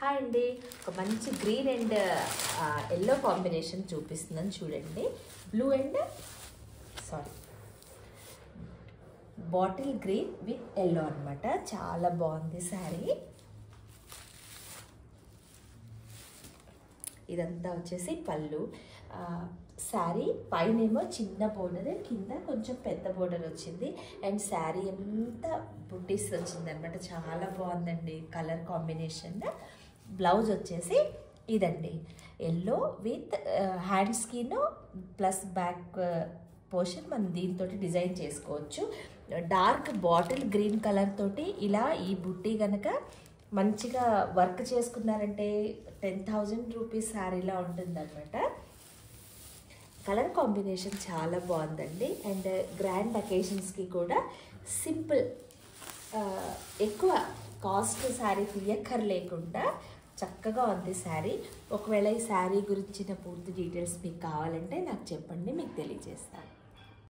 Hi అండి, ఒక మంచి గ్రీన్ అండ్ ఎల్లో కాంబినేషన్ చూపిస్తున్నాను చూడండి. Blue and bottle green with yellow అనమాట. చాలా బాగుంది శారీ. ఇదంతా వచ్చేసి పళ్ళు. శారీ పైనేమో చిన్న బోర్డర్, కింద కొంచెం పెద్ద బోర్డర్ వచ్చింది. అండ్ శారీ అంతా బుట్టీస్ వచ్చింది అనమాట. చాలా బాగుందండి కలర్ కాంబినేషన్. బ్లౌజ్ వచ్చేసి ఇదండి, yellow with hand skin plus back portion మనం దీంతో డిజైన్ చేసుకోవచ్చు. డార్క్ బాటిల్ గ్రీన్ కలర్ తోటి ఇలా ఈ బుట్టి కనుక మంచిగా వర్క్ చేసుకున్నారంటే 10,000 రూపీస్ శారీలా ఉంటుందన్నమాట. కలర్ కాంబినేషన్ చాలా బాగుందండి. అండ్ గ్రాండ్ అకేషన్స్కి కూడా సింపుల్, ఎక్కువ కాస్ట్ శారీ తీయక్కర్లేకుండా చక్కగా ఉంది శారీ. ఒకవేళ ఈ శారీ గురించిన పూర్తి డీటెయిల్స్ మీకు కావాలంటే నాకు చెప్పండి, మీకు తెలియజేస్తాను.